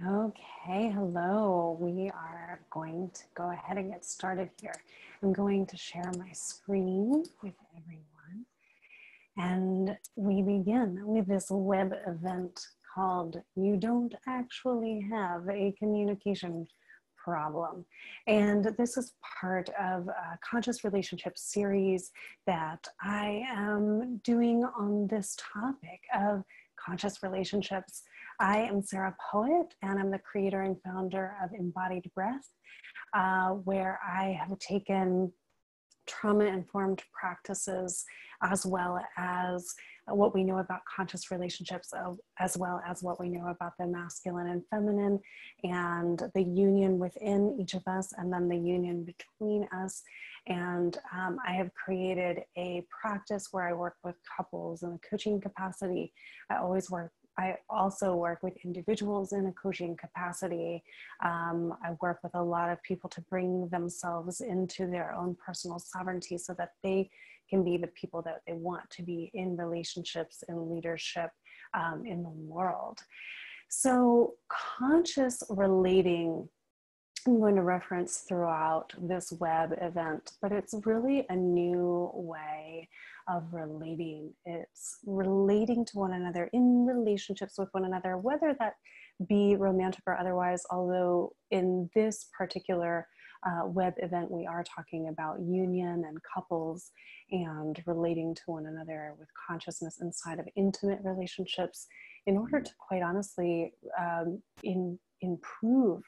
Okay, hello. We are going to go ahead and get started here. I'm going to share my screen with everyone. And we begin with this web event called You Don't Actually Have a Communication Problem. And this is part of a conscious relationships series that I am doing on this topic of conscious relationships. I am Sarah Poet, and I'm the creator and founder of Embodied Breath, where I have taken trauma-informed practices as well as what we know about conscious relationships, as well as what we know about the masculine and feminine and the union within each of us and then the union between us. And I have created a practice where I work with couples in a coaching capacity. I also work with individuals in a coaching capacity. I work with a lot of people to bring themselves into their own personal sovereignty so that they can be the people that they want to be in relationships and leadership in the world. So conscious relating, I'm going to reference throughout this web event, but it's really a new way of relating. It's relating to one another in relationships with one another, whether that be romantic or otherwise, although in this particular web event, we are talking about union and couples and relating to one another with consciousness inside of intimate relationships in order to, quite honestly, improve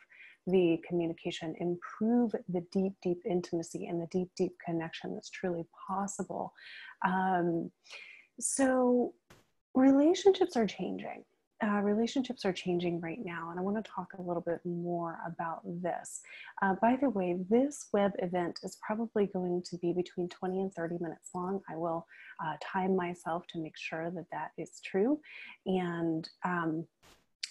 the communication, improve the deep, deep intimacy and the deep, deep connection that's truly possible. So relationships are changing. Relationships are changing right now, and I want to talk a little bit more about this. By the way, this web event is probably going to be between 20 and 30 minutes long. I will time myself to make sure that that is true. And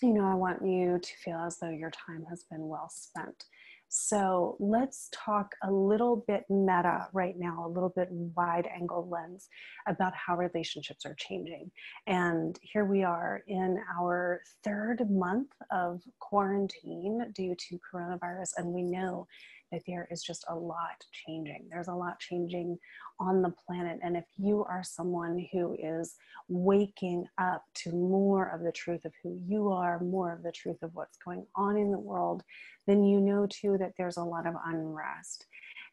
you know, I want you to feel as though your time has been well spent. So let's talk a little bit meta right now, a little bit wide angle lens about how relationships are changing. And here we are in our third month of quarantine due to coronavirus, and we know that there is just a lot changing. There's a lot changing on the planet. And if you are someone who is waking up to more of the truth of who you are, more of the truth of what's going on in the world, then you know too that there's a lot of unrest.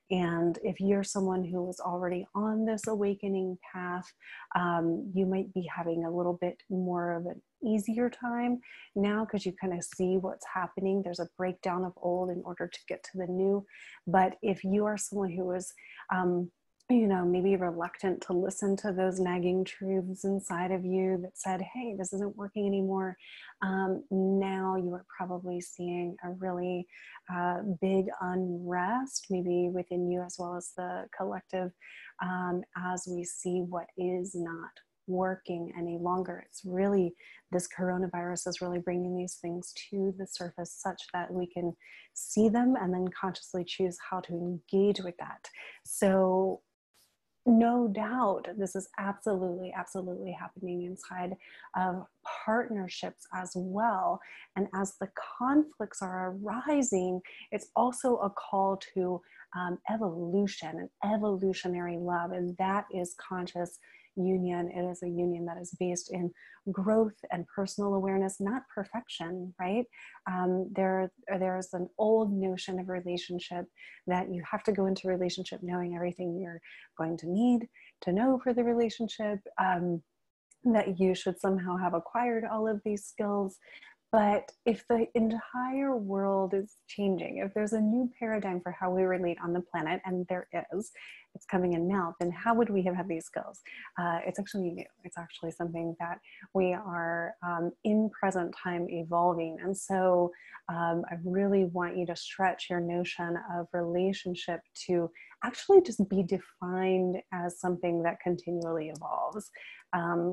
And if you're someone who is already on this awakening path, you might be having a little bit more of an easier time now because you kind of see what's happening. There's a breakdown of old in order to get to the new. But if you are someone who is you know, maybe reluctant to listen to those nagging truths inside of you that said, hey, this isn't working anymore. Now you are probably seeing a really big unrest, maybe within you as well as the collective, as we see what is not working any longer. It's really, this coronavirus is really bringing these things to the surface such that we can see them and then consciously choose how to engage with that. So no doubt, this is absolutely, absolutely happening inside of partnerships as well. And as the conflicts are arising, it's also a call to evolution and evolutionary love. And that is conscious union. It is a union that is based in growth and personal awareness, not perfection, right? There's an old notion of relationship that you have to go into relationship knowing everything you're going to need to know for the relationship, that you should somehow have acquired all of these skills. But if the entire world is changing, if there's a new paradigm for how we relate on the planet, and there is, it's coming in now, then how would we have had these skills? It's actually new. It's actually something that we are in present time evolving. And so I really want you to stretch your notion of relationship to actually just be defined as something that continually evolves,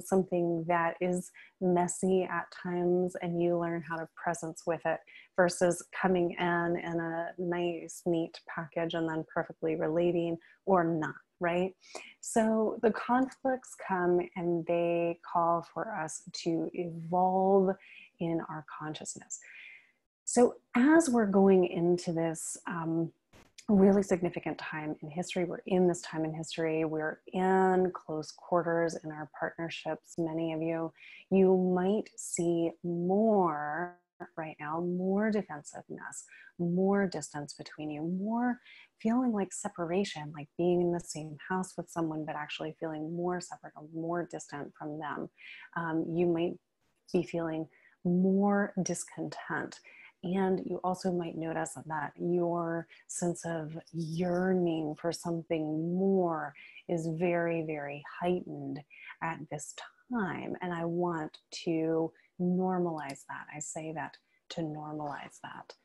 something that is messy at times and you learn how to presence with it versus coming in a nice, neat package and then perfectly relating or not, right? So the conflicts come and they call for us to evolve in our consciousness. So as we're going into this really significant time in history, we're in this time in history, we're in close quarters in our partnerships. Many of you might see more right now, more defensiveness, more distance between you, more feeling like separation, like being in the same house with someone, but actually feeling more separate or more distant from them. You might be feeling more discontent. And you also might notice that your sense of yearning for something more is very, very heightened at this time. And I want to normalize that. I say that to normalize that.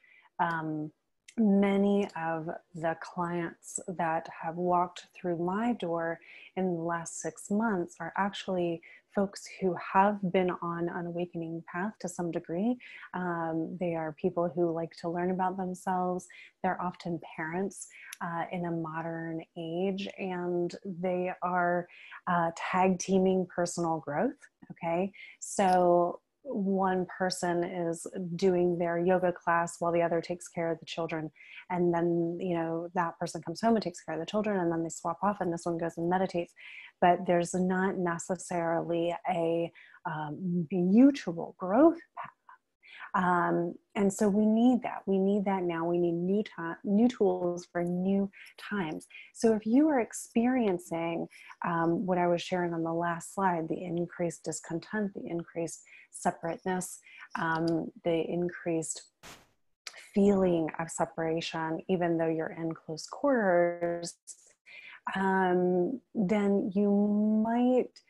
Many of the clients that have walked through my door in the last 6 months are actually folks who have been on an awakening path to some degree. They are people who like to learn about themselves. They're often parents in a modern age, and they are tag teaming personal growth. Okay, so one person is doing their yoga class while the other takes care of the children, and then that person comes home and takes care of the children, and then they swap off and this one goes and meditates. But there's not necessarily a mutual growth path. And so we need that. We need that now. We need new tools for new times. So if you are experiencing what I was sharing on the last slide, the increased discontent, the increased separateness, the increased feeling of separation, even though you're in close quarters, then you might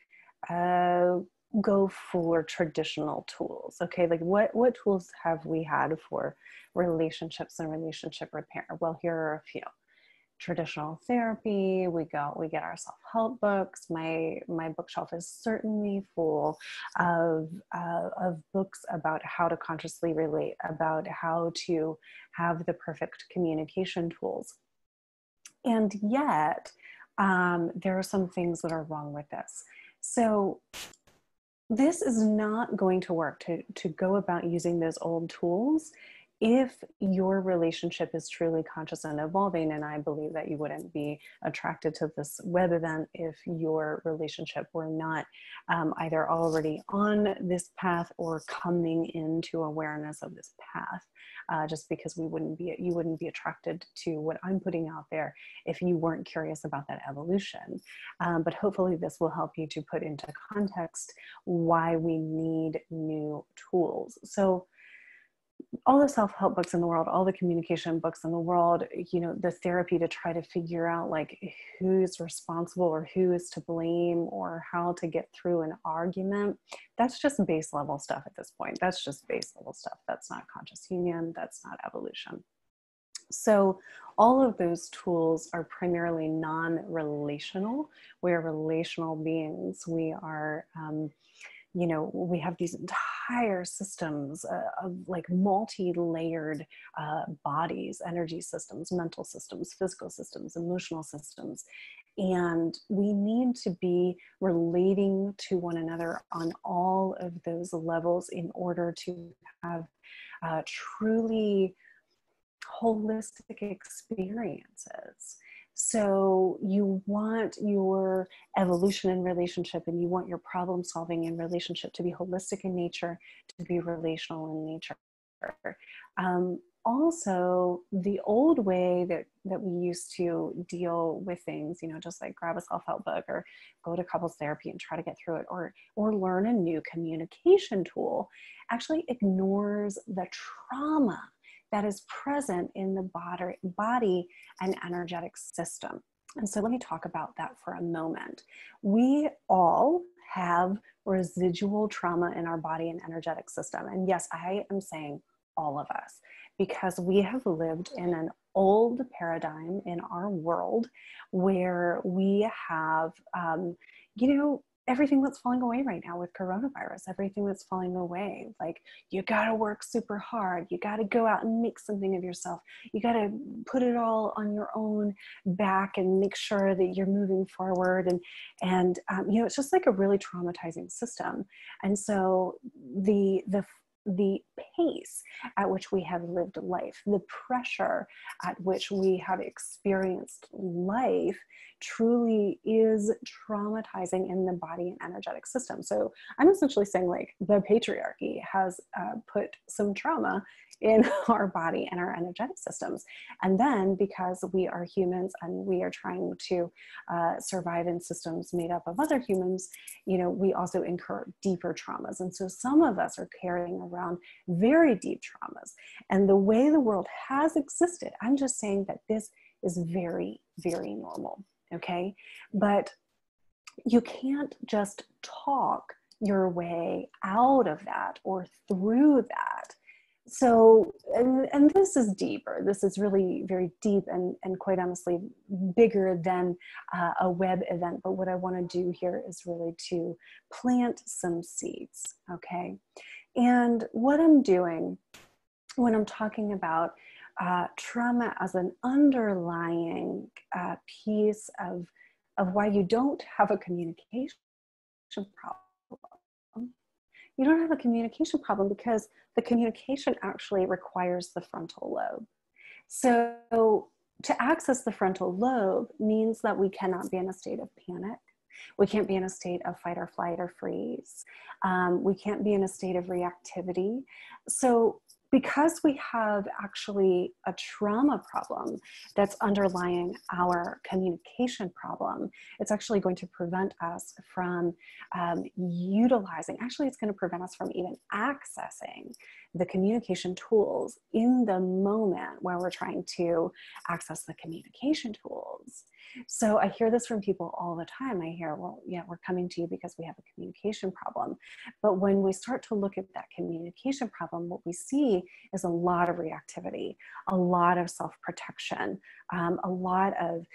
go for traditional tools. Okay, like what tools have we had for relationships and relationship repair? Well, here are a few. Traditional therapy, we get our self-help books. My bookshelf is certainly full of books about how to consciously relate, about how to have the perfect communication tools. And yet, there are some things that are wrong with this. So this is not going to work to go about using those old tools if your relationship is truly conscious and evolving. And I believe that you wouldn't be attracted to this web event if your relationship were not either already on this path or coming into awareness of this path. Just because you wouldn't be attracted to what I'm putting out there if you weren't curious about that evolution. But hopefully this will help you to put into context why we need new tools. So all the self-help books in the world, all the communication books in the world, the therapy to try to figure out like who's responsible or who is to blame or how to get through an argument, that's just base level stuff at this point. That's just base level stuff. That's not conscious union. That's not evolution. So all of those tools are primarily non-relational. We're relational beings. We are, we have these entire systems of like multi-layered bodies, energy systems, mental systems, physical systems, emotional systems. And we need to be relating to one another on all of those levels in order to have truly holistic experiences. So you want your evolution in relationship and you want your problem solving in relationship to be holistic in nature, to be relational in nature. also the old way that we used to deal with things, just like grab a self-help book or go to couples therapy and try to get through it, or learn a new communication tool, actually ignores the trauma that is present in the body and energetic system. And so let me talk about that for a moment. We all have residual trauma in our body and energetic system. And yes, I am saying all of us, because we have lived in an old paradigm in our world where we have, everything that's falling away right now with coronavirus, everything that's falling away. Like, you got to work super hard. You got to go out and make something of yourself. You got to put it all on your own back and make sure that you're moving forward. And it's just like a really traumatizing system. And so the pace at which we have lived life, the pressure at which we have experienced life truly is traumatizing in the body and energetic system. So I'm essentially saying, like, the patriarchy has put some trauma in our body and our energetic systems. And then because we are humans and we are trying to survive in systems made up of other humans, we also incur deeper traumas. And so some of us are carrying around very deep traumas. And the way the world has existed, I'm just saying that this is very, very normal. Okay. But you can't just talk your way out of that or through that. So, and this is deeper. This is really very deep and quite honestly bigger than a web event. But what I want to do here is really to plant some seeds. Okay. And what I'm doing when I'm talking about trauma as an underlying piece of why you don't have a communication problem. You don't have a communication problem because the communication actually requires the frontal lobe. So to access the frontal lobe means that we cannot be in a state of panic. We can't be in a state of fight or flight or freeze. We can't be in a state of reactivity. So because we have actually a trauma problem that's underlying our communication problem, it's actually going to prevent us from utilizing, actually it's going to prevent us from even accessing the communication tools in the moment where we're trying to access the communication tools. So I hear this from people all the time. I hear, well, yeah, we're coming to you because we have a communication problem. But when we start to look at that communication problem, what we see is a lot of reactivity, a lot of self-protection, a lot of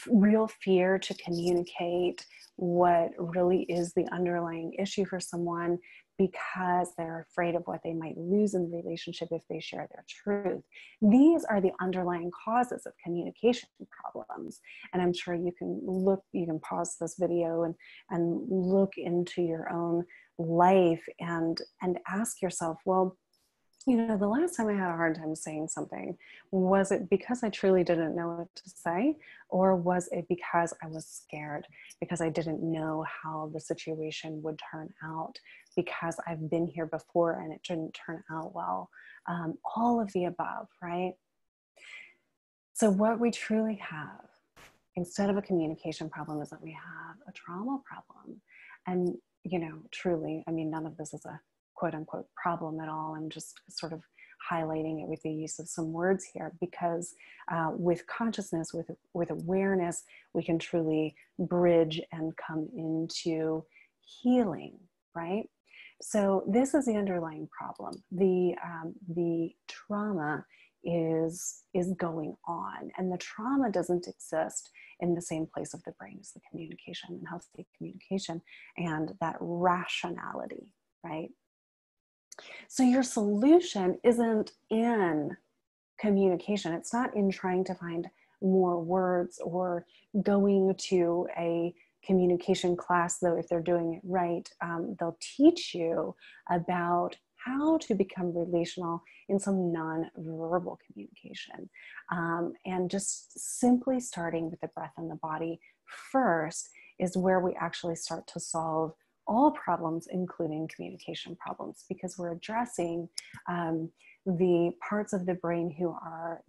real fear to communicate what really is the underlying issue for someone, because they're afraid of what they might lose in the relationship if they share their truth. These are the underlying causes of communication problems. And I'm sure you can pause this video and look into your own life and ask yourself, well, the last time I had a hard time saying something, was it because I truly didn't know what to say? Or was it because I was scared, because I didn't know how the situation would turn out, because I've been here before and it didn't turn out well? All of the above, right? So what we truly have, instead of a communication problem, is that we have a trauma problem. And, truly, none of this is a quote unquote problem at all. I'm just sort of highlighting it with the use of some words here, because with consciousness, with awareness, we can truly bridge and come into healing, right? So this is the underlying problem. The trauma is going on, and the trauma doesn't exist in the same place of the brain as the communication and healthy communication and that rationality, right? So your solution isn't in communication. It's not in trying to find more words or going to a communication class, though if they're doing it right, they'll teach you about how to become relational in some non-verbal communication. And just simply starting with the breath and the body first is where we actually start to solve all problems, including communication problems, because we're addressing the parts of the brain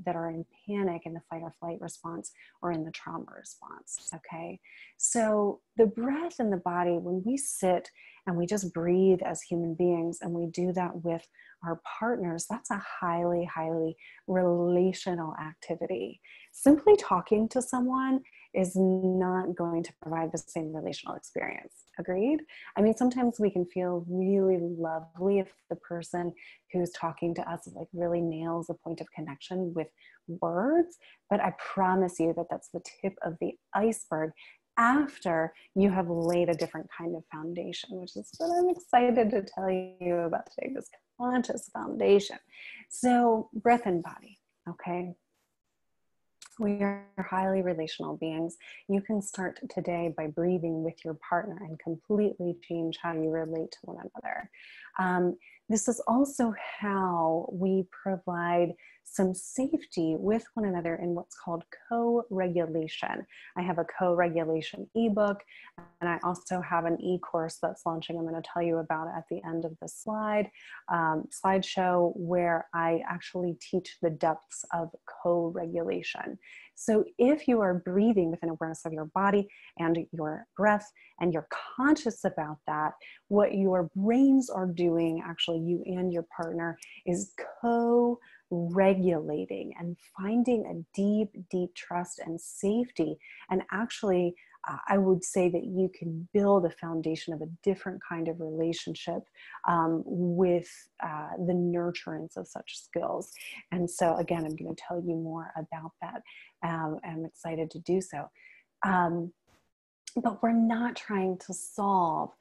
that are in panic, in the fight or flight response, or in the trauma response. Okay, so the breath in the body, when we sit and we just breathe as human beings, and we do that with our partners, that's a highly, highly relational activity. Simply talking to someone is not going to provide the same relational experience. Agreed? I mean, sometimes we can feel really lovely if the person who's talking to us like really nails a point of connection with words, but I promise you that that's the tip of the iceberg after you have laid a different kind of foundation, which is what I'm excited to tell you about today, this conscious foundation. So breath and body, okay? We are highly relational beings. You can start today by breathing with your partner and completely change how you relate to one another. This is also how we provide some safety with one another in what's called co-regulation. I have a co-regulation ebook, and I also have an e-course that's launching. I'm going to tell you about it at the end of the slideshow, where I actually teach the depths of co-regulation. So if you are breathing with an awareness of your body and your breath, and you're conscious about that, what your brains are doing, actually you and your partner, is co-regulating and finding a deep, deep trust and safety. And actually, I would say that you can build a foundation of a different kind of relationship with the nurturance of such skills. And so again, I'm going to tell you more about that. I'm excited to do so. But we're not trying to solve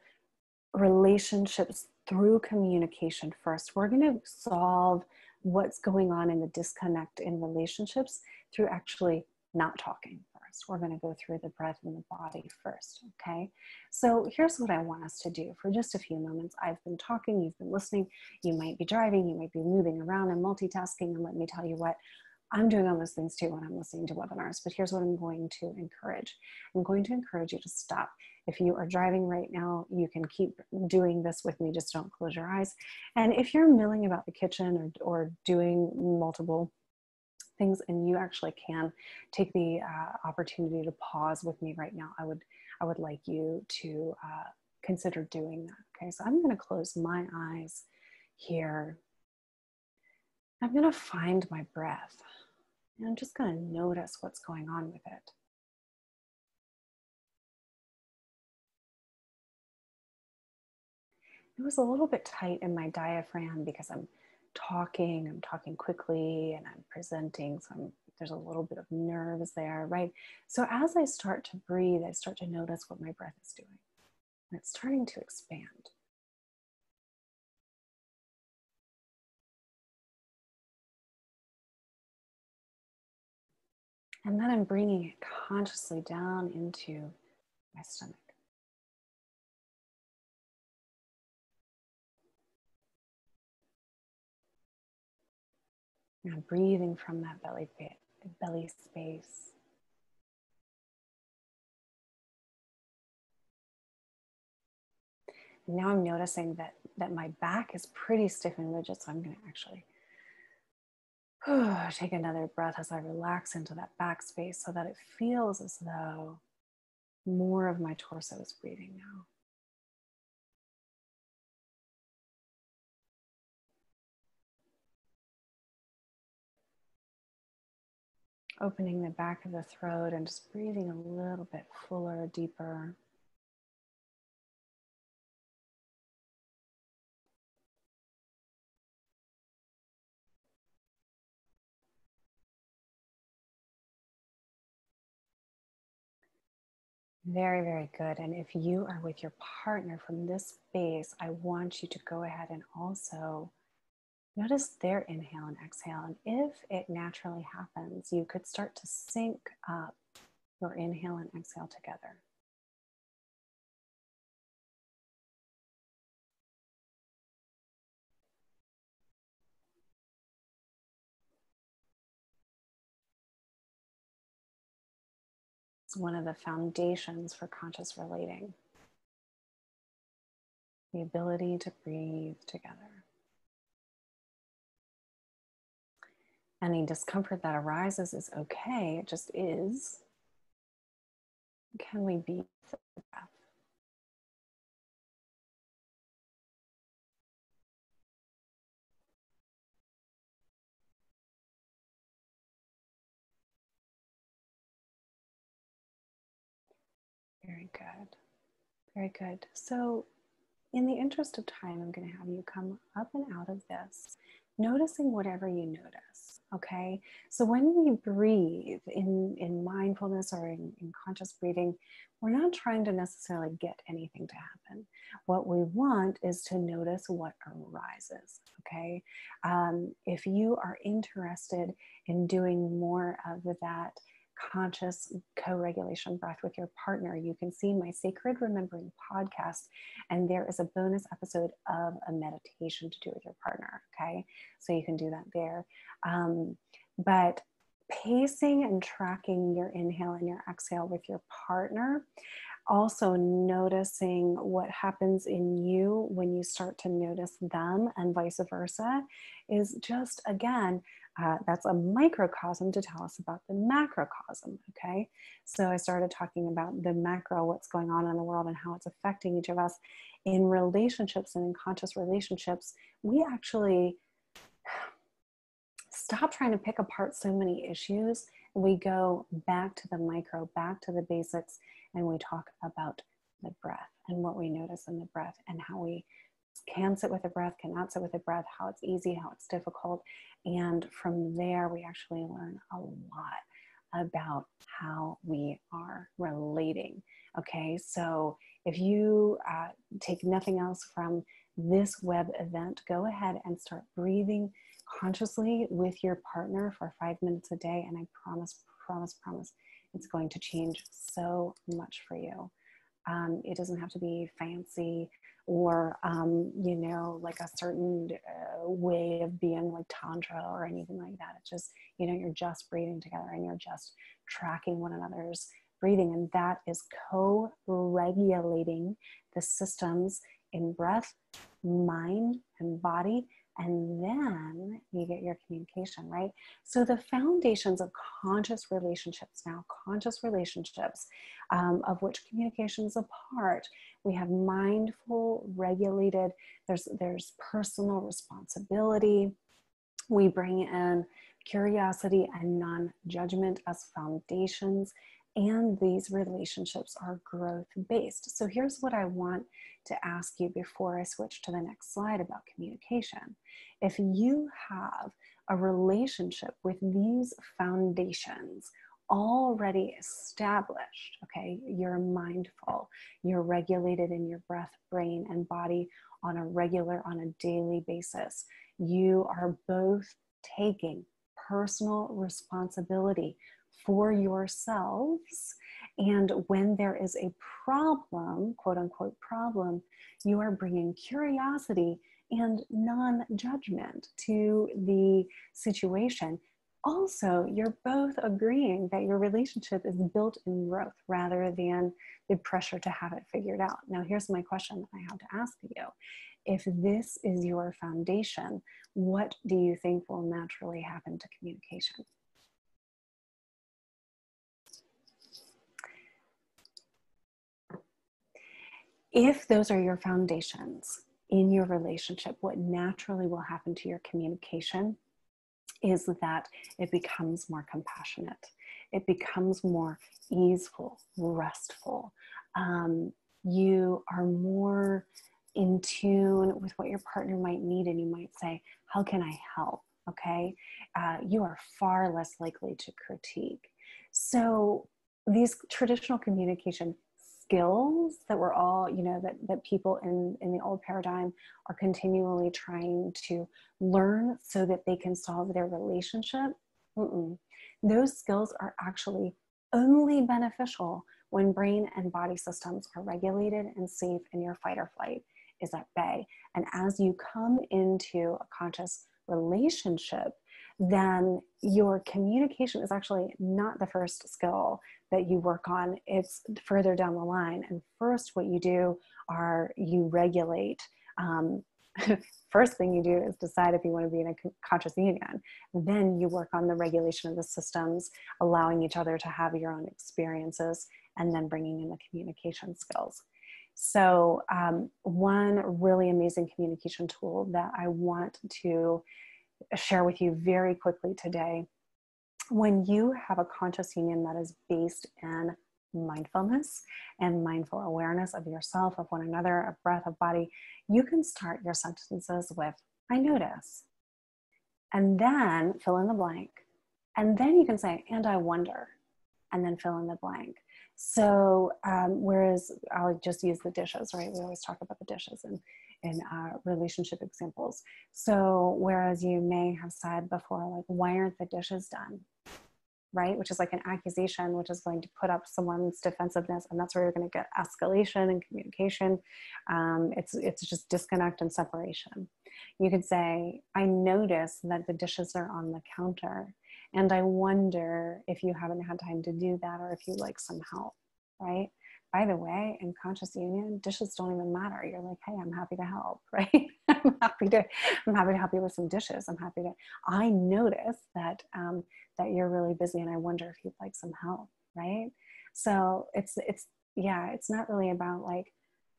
relationships through communication first. We're going to solve what's going on in the disconnect in relationships through actually not talking first. We're going to go through the breath and the body first, okay? So here's what I want us to do for just a few moments. I've been talking, you've been listening, you might be driving, you might be moving around and multitasking, and let me tell you what, I'm doing all those things too when I'm listening to webinars, but here's what I'm going to encourage. I'm going to encourage you to stop. If you are driving right now, you can keep doing this with me, just don't close your eyes. And if you're milling about the kitchen or doing multiple things and you actually can take the opportunity to pause with me right now, I would like you to consider doing that. Okay, so I'm going to close my eyes here. I'm going to find my breath. And I'm just going to notice what's going on with it. It was a little bit tight in my diaphragm because I'm talking quickly, and I'm presenting. So there's a little bit of nerves there, right? So as I start to breathe, I start to notice what my breath is doing. And it's starting to expand. And then I'm bringing it consciously down into my stomach. And I'm breathing from that belly space. And now I'm noticing that my back is pretty stiff and rigid, so I'm going to actually take another breath as I relax into that back space so that it feels as though more of my torso is breathing now. Opening the back of the throat and just breathing a little bit fuller, deeper. Very, very good. And if you are with your partner from this space, I want you to go ahead and also notice their inhale and exhale. And if it naturally happens, you could start to sync up your inhale and exhale together. It's one of the foundations for conscious relating. The ability to breathe together. Any discomfort that arises is okay, it just is. Can we be with the breath? Very good. Very good. So, in the interest of time, I'm going to have you come up and out of this, noticing whatever you notice. Okay. So, when we breathe in mindfulness or in conscious breathing, we're not trying to necessarily get anything to happen. What we want is to notice what arises. Okay. If you are interested in doing more of that conscious co-regulation breath with your partner, you can see my Sacred Remembering podcast, and there is a bonus episode of a meditation to do with your partner. Okay, so you can do that there. But pacing and tracking your inhale and your exhale with your partner, also noticing what happens in you when you start to notice them and vice versa, is just, again, that's a microcosm to tell us about the macrocosm. Okay, so I started talking about the macro, what's going on in the world and how it's affecting each of us. In relationships and in conscious relationships, we actually stop trying to pick apart so many issues. We go back to the micro, back to the basics, and we talk about the breath and what we notice in the breath and how we can sit with the breath, cannot sit with the breath, how it's easy, how it's difficult. And from there, we actually learn a lot about how we are relating. Okay, so if you take nothing else from this web event, go ahead and start breathing consciously with your partner for 5 minutes a day. And I promise, it's going to change so much for you. It doesn't have to be fancy or, like a certain way of being like Tantra or anything like that. It's just, you're just breathing together and you're just tracking one another's breathing. And that is co-regulating the systems in breath, mind, and body. And then you get your communication, right? So the foundations of conscious relationships now, of which communication is a part. We have mindful, regulated, there's personal responsibility. We bring in curiosity and non-judgment as foundations. And these relationships are growth-based. So here's what I want to ask you before I switch to the next slide about communication. If you have a relationship with these foundations already established, okay, you're mindful, you're regulated in your breath, brain, and body on a daily basis. You are both taking personal responsibility for yourselves. And when there is a problem, quote unquote problem, you are bringing curiosity and non-judgment to the situation. Also, you're both agreeing that your relationship is built in growth rather than the pressure to have it figured out. Now, here's my question that I have to ask you. If this is your foundation, what do you think will naturally happen to communication? If those are your foundations in your relationship, what naturally will happen to your communication is that it becomes more compassionate. It becomes more easeful, restful. You are more in tune with what your partner might need, and you might say, how can I help? Okay. You are far less likely to critique. So these traditional communication skills that we're all, that people in the old paradigm are continually trying to learn so that they can solve their relationship. Those skills are actually only beneficial when brain and body systems are regulated and safe and your fight or flight is at bay. And as you come into a conscious relationship, then your communication is actually not the first skill that you work on. It's further down the line. And first, what you do are you regulate first thing you do is decide if you want to be in a conscious union. Then you work on the regulation of the systems, allowing each other to have your own experiences, and then bringing in the communication skills. So one really amazing communication tool that I want to share with you very quickly today, when you have a conscious union that is based in mindfulness and mindful awareness of yourself, of one another, of breath, of body, you can start your sentences with, I notice, and then fill in the blank. And then you can say, and I wonder, and then fill in the blank. So whereas I'll just use the dishes, right? We always talk about the dishes in relationship examples. So whereas you may have said before, like, why aren't the dishes done? Right? Which is like an accusation, which is going to put up someone's defensiveness. And that's where you're going to get escalation and communication. It's just disconnect and separation. You could say, I notice that the dishes are on the counter, and I wonder if you haven't had time to do that, or if you'd like some help, right? By the way, in conscious union, dishes don't even matter. You're like, hey, I'm happy to help, right? I'm happy to help you with some dishes. I notice that, that you're really busy, and I wonder if you'd like some help, right? So it's not really about like,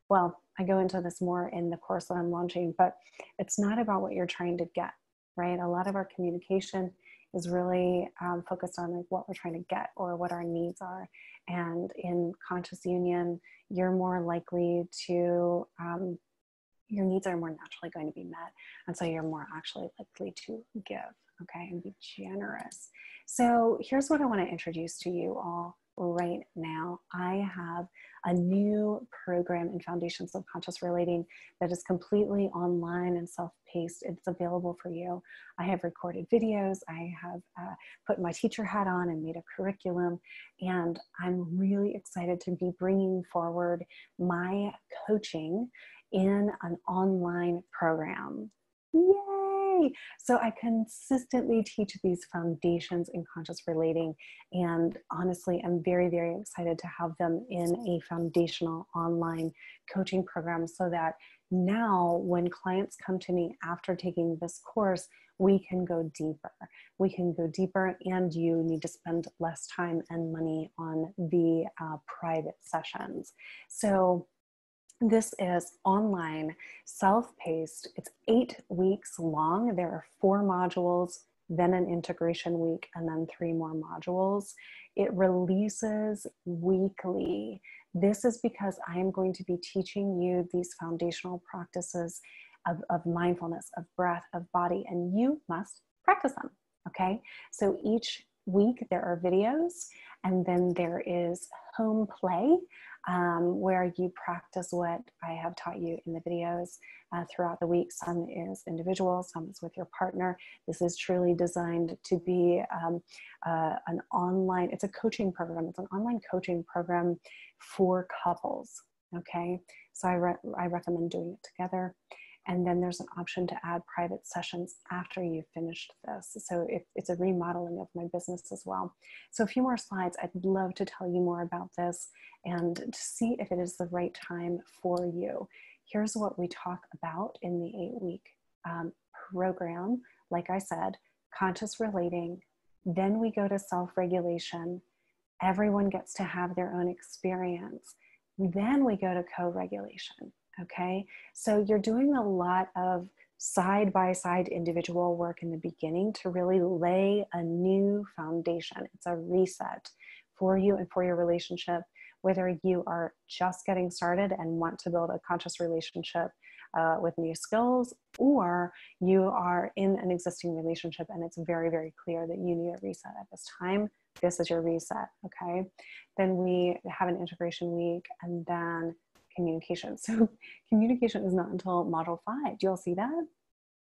well, I go into this more in the course that I'm launching, but it's not about what you're trying to get, right? A lot of our communication is really focused on like what we're trying to get or what our needs are. And in conscious union, you're more likely to, your needs are more naturally going to be met. And so you're more actually likely to give, okay, and be generous. So here's what I want to introduce to you all right now. I have a new program in Foundations of Conscious Relating that is completely online and self-paced. It's available for you. I have recorded videos. I have put my teacher hat on and made a curriculum. And I'm really excited to be bringing forward my coaching in an online program. Yay! So I consistently teach these foundations in conscious relating, and honestly, I'm very, very excited to have them in a foundational online coaching program, so that now when clients come to me after taking this course, we can go deeper. We can go deeper, and you need to spend less time and money on the private sessions. So this is online, self-paced. It's 8 weeks long. There are 4 modules, then an integration week, and then 3 more modules. It releases weekly. This is because I am going to be teaching you these foundational practices of mindfulness, of breath, of body, and you must practice them, okay? So each week there are videos, and then there is home play, where you practice what I have taught you in the videos throughout the week. Some is individual, some is with your partner. This is truly designed to be an online, it's a coaching program. It's an online coaching program for couples, okay? So I recommend doing it together. And then there's an option to add private sessions after you've finished this. So it's a remodeling of my business as well. So a few more slides. I'd love to tell you more about this and to see if it is the right time for you. Here's what we talk about in the 8-week program. Like I said, conscious relating. Then we go to self-regulation. Everyone gets to have their own experience. Then we go to co-regulation. Okay, so you're doing a lot of side-by-side individual work in the beginning to really lay a new foundation. It's a reset for you and for your relationship, whether you are just getting started and want to build a conscious relationship with new skills, or you are in an existing relationship and it's very, very clear that you need a reset at this time. This is your reset, okay? Then we have an integration week, and then communication. So communication is not until module 5. Do y'all see that?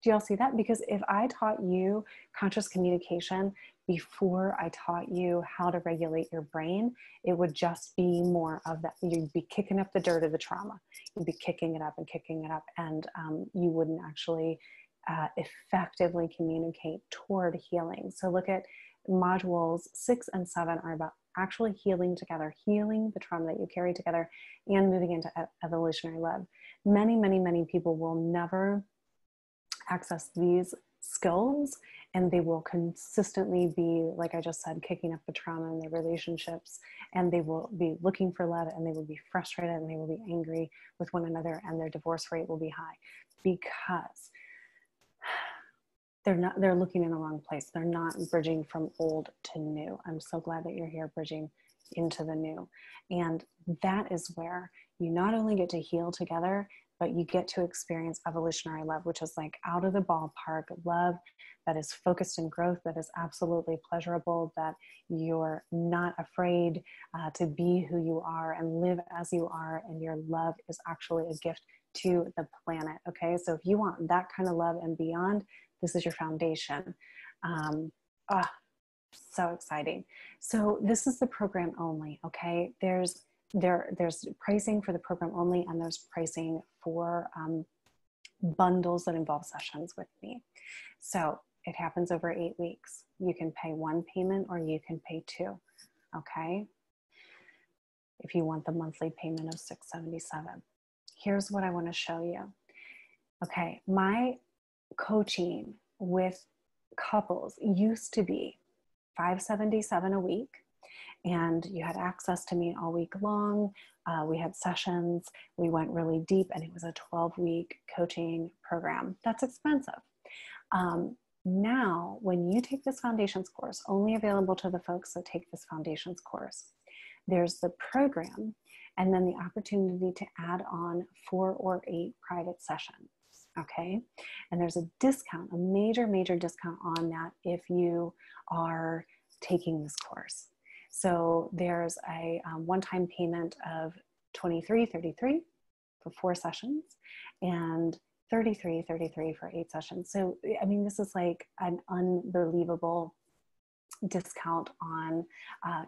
Do y'all see that? Because if I taught you conscious communication before I taught you how to regulate your brain, it would just be more of that. You'd be kicking up the dirt of the trauma. You'd be kicking it up, and you wouldn't actually effectively communicate toward healing. So look at modules 6 and 7 are about actually healing together, healing the trauma that you carry together, and moving into evolutionary love. Many, many, many people will never access these skills, and they will consistently be, like I just said, kicking up the trauma in their relationships, and they will be looking for love, and they will be frustrated, and they will be angry with one another, and their divorce rate will be high because they're looking in the wrong place. They're not bridging from old to new. I'm so glad that you're here bridging into the new. And that is where you not only get to heal together, but you get to experience evolutionary love, which is like out of the ballpark love that is focused in growth, that is absolutely pleasurable, that you're not afraid to be who you are and live as you are. And your love is actually a gift to the planet. Okay. So if you want that kind of love and beyond, this is your foundation. So exciting. So this is the program only. Okay. There's pricing for the program only, and there's pricing for bundles that involve sessions with me. So it happens over 8 weeks. You can pay one payment or you can pay two. Okay. If you want the monthly payment of $677. Here's what I want to show you. Okay. My coaching with couples used to be $577 a week, and you had access to me all week long. We had sessions, we went really deep, and it was a 12-week coaching program. That's expensive. Now, when you take this foundations course, only available to the folks that take this foundations course, there's the program, and then the opportunity to add on 4 or 8 private sessions. Okay. And there's a discount, a major, major discount on that if you are taking this course. So there's a one-time payment of $23.33 for 4 sessions and $33.33 for 8 sessions. So, I mean, this is like an unbelievable discount on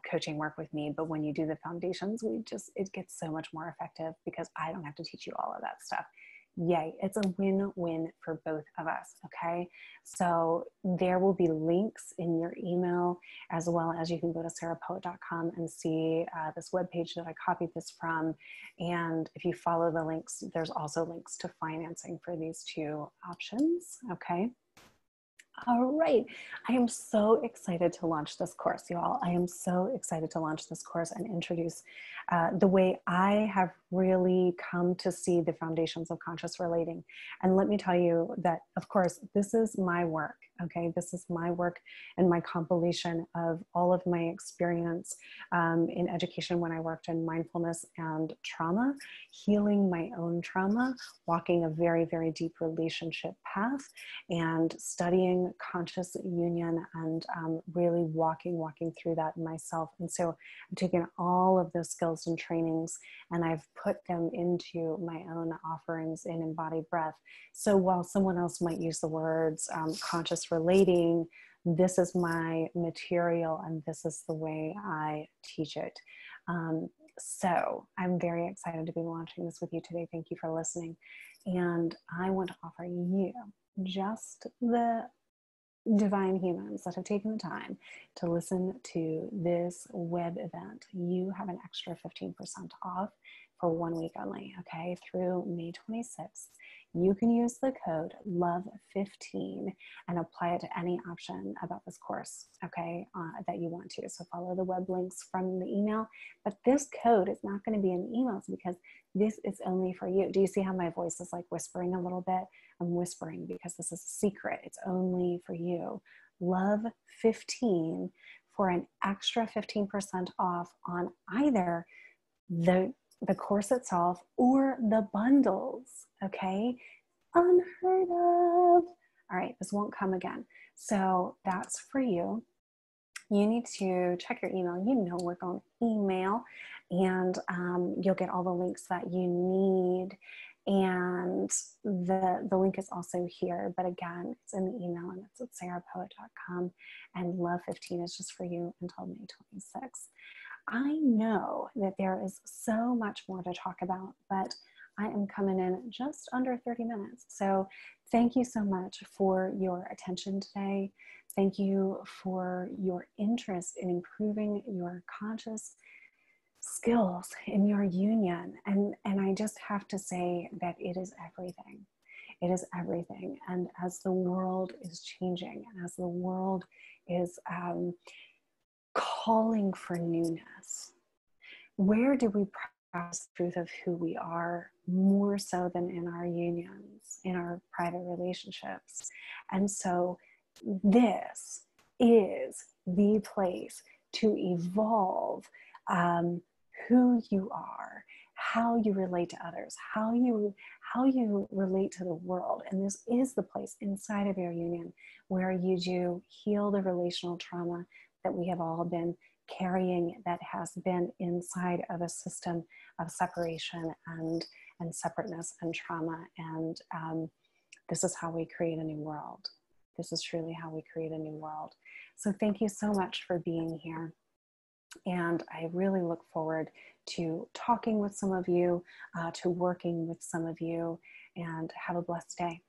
coaching work with me. But when you do the foundations, it gets so much more effective because I don't have to teach you all of that stuff. Yay, it's a win-win for both of us, okay? So there will be links in your email, as well as you can go to sarahpoet.com and see this webpage that I copied this from. And if you follow the links, there's also links to financing for these 2 options, okay? All right. I am so excited to launch this course, you all. I am so excited to launch this course and introduce the way I have really come to see the foundations of conscious relating. And let me tell you that, of course, this is my work. Okay, this is my work and my compilation of all of my experience in education when I worked in mindfulness and trauma, healing my own trauma, walking a very, very deep relationship path, and studying conscious union and really walking through that myself. And so I've taken all of those skills and trainings and I've put them into my own offerings in Embodied Breath. So while someone else might use the words conscious relating, this is my material and this is the way I teach it. So I'm very excited to be launching this with you today. Thank you for listening. And I want to offer you, just the divine humans that have taken the time to listen to this web event, you have an extra 15% off for 1 week only, okay, through May 26th. You can use the code LOVE15 and apply it to any option about this course, okay, that you want to. So follow the web links from the email, but this code is not going to be in the emails because this is only for you. Do you see how my voice is like whispering a little bit? I'm whispering because this is a secret. It's only for you. LOVE15 for an extra 15% off on either the course itself or the bundles, okay? Unheard of. All right, this won't come again. So that's for you. You need to check your email. You know we're going email, and you'll get all the links that you need. And the link is also here, but again, it's in the email and it's at sarahpoet.com, and LOVE15 is just for you until May 26th. I know that there is so much more to talk about, but I am coming in just under 30 minutes. So thank you so much for your attention today. Thank you for your interest in improving your conscious skills in your union. And I just have to say that it is everything. It is everything. And as the world is changing, and as the world is calling for newness, where do we practice the truth of who we are more so than in our unions, in our private relationships? And so this is the place to evolve who you are, how you relate to others, how you relate to the world. And this is the place inside of your union where you do heal the relational trauma that we have all been carrying, that has been inside of a system of separation and separateness and trauma. And this is how we create a new world. This is truly how we create a new world. So thank you so much for being here. And I really look forward to talking with some of you, to working with some of you, and have a blessed day.